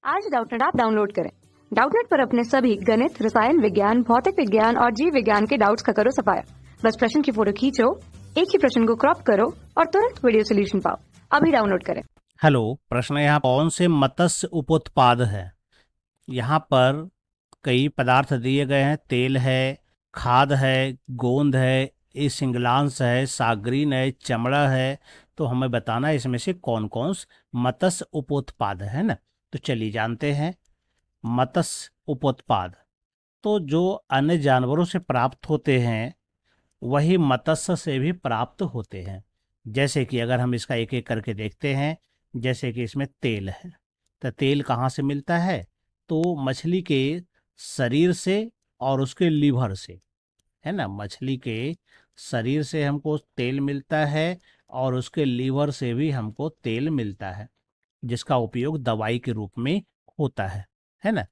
आज Doubtnut app download करें। Doubtnut पर अपने सभी गणित, रसायन विज्ञान, भौतिक विज्ञान और जीव विज्ञान के डाउट्स का करो सफाया। बस प्रश्न की फोटो खींचो, एक ही प्रश्न को क्रॉप करो और तुरंत वीडियो सोल्यूशन पाओ। अभी डाउनलोड करें। हेलो, प्रश्न यहाँ कौन से मत्स्य उपोत्पाद है। यहाँ पर कई पदार्थ दिए गए हैं। तेल है, खाद है, गोंद है, ए सिंगलांस है, सागरीन है, चमड़ा है। तो हमें बताना है इसमें से कौन कौन मत्स्य उपोत्पाद है ना। तो चलिए जानते हैं। मत्स्य उपोत्पाद तो जो अन्य जानवरों से प्राप्त होते हैं वही मत्स्य से भी प्राप्त होते हैं। जैसे कि अगर हम इसका एक एक करके देखते हैं, जैसे कि इसमें तेल है, तो तेल कहाँ से मिलता है? तो मछली के शरीर से और उसके लीवर से, है ना। मछली के शरीर से हमको तेल मिलता है और उसके लीवर से भी हमको तेल मिलता है, जिसका उपयोग दवाई के रूप में होता है ना।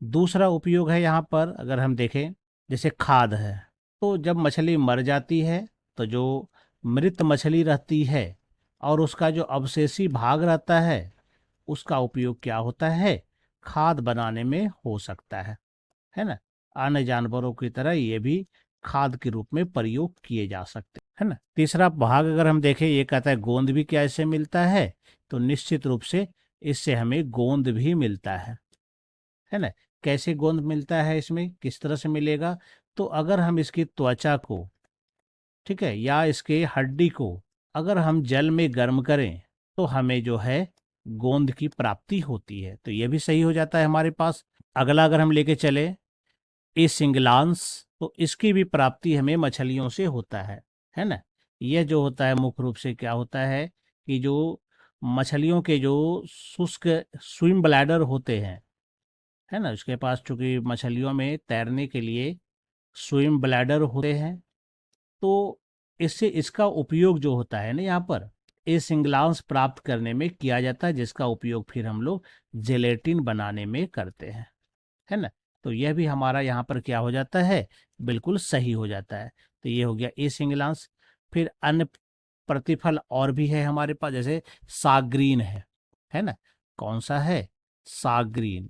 दूसरा उपयोग है यहाँ पर अगर हम देखें, जैसे खाद है। तो जब मछली मर जाती है तो जो मृत मछली रहती है और उसका जो अवशेषी भाग रहता है उसका उपयोग क्या होता है? खाद बनाने में हो सकता है ना। अन्य जानवरों की तरह ये भी खाद के रूप में प्रयोग किए जा सकते हैं ना। तीसरा भाग अगर हम देखें, ये कहता है गोंद भी क्या इससे मिलता है? तो निश्चित रूप से इससे हमें गोंद भी मिलता है ना। कैसे गोंद मिलता है, इसमें किस तरह से मिलेगा? तो अगर हम इसकी त्वचा को, ठीक है, या इसके हड्डी को अगर हम जल में गर्म करें तो हमें जो है गोंद की प्राप्ति होती है। तो ये भी सही हो जाता है हमारे पास। अगला अगर हम लेके चले ए सिंगलांस, तो इसकी भी प्राप्ति हमें मछलियों से होता है ना। यह जो होता है मुख्य रूप से क्या होता है कि जो मछलियों के जो शुष्क स्विम ब्लैडर होते हैं, है ना, उसके पास चूंकि मछलियों में तैरने के लिए स्विम ब्लैडर होते हैं, तो इससे इसका उपयोग जो होता है ना यहाँ पर ए सिंगलांस प्राप्त करने में किया जाता है, जिसका उपयोग फिर हम लोग जेलेटिन बनाने में करते हैं, है ना। तो यह भी हमारा यहाँ पर क्या हो जाता है? बिल्कुल सही हो जाता है। तो ये हो गया ए सिंगलांस। फिर अन्य प्रतिफल और भी है हमारे पास, जैसे सागरीन है ना। कौन सा है? सागरीन।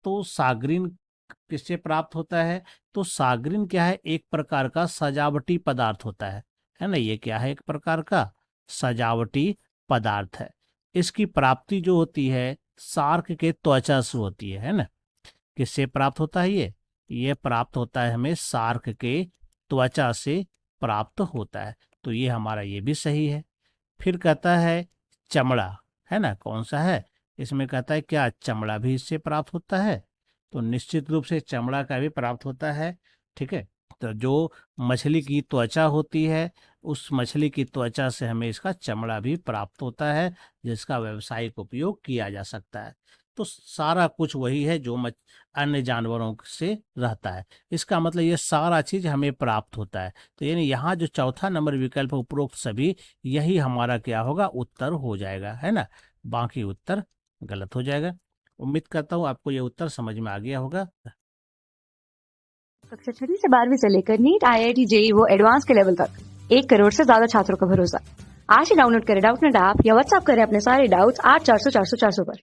तो सागरीन किससे प्राप्त होता है? तो सागरीन क्या है? एक प्रकार का सजावटी पदार्थ होता है ना। ये क्या है? एक प्रकार का सजावटी पदार्थ है। इसकी प्राप्ति जो होती है शार्क के त्वचा से होती है ना। किससे प्राप्त होता है ये प्राप्त होता है हमें शार्क के त्वचा से प्राप्त होता है। तो ये हमारा ये भी सही है। फिर कहता है चमड़ा, है ना। कौन सा है? इसमें कहता है क्या चमड़ा भी इससे प्राप्त होता है? तो निश्चित रूप से चमड़ा का भी प्राप्त होता है, ठीक है। तो जो मछली की त्वचा होती है उस मछली की त्वचा से हमें इसका चमड़ा भी प्राप्त होता है, जिसका व्यावसायिक उपयोग किया जा सकता है। तो सारा कुछ वही है जो अन्य जानवरों से रहता है। इसका मतलब ये सारा चीज हमें प्राप्त होता है। तो यानी यहाँ जो चौथा नंबर विकल्प उपरोक्त सभी, यही हमारा क्या होगा? उत्तर हो जाएगा, है ना। बाकी उत्तर गलत हो जाएगा। उम्मीद करता हूँ आपको ये उत्तर समझ में आ गया होगा। कक्षा 6 से 12वीं से लेकर नीट, IIT, JEE वो एडवांस के लेवल तक 1 करोड़ से ज्यादा छात्रों का भरोसा। आज ही डाउनलोड करें डाउटनेट ऐप या व्हाट्सएप करें अपने सारे डाउट्स 8400 400 400 पर।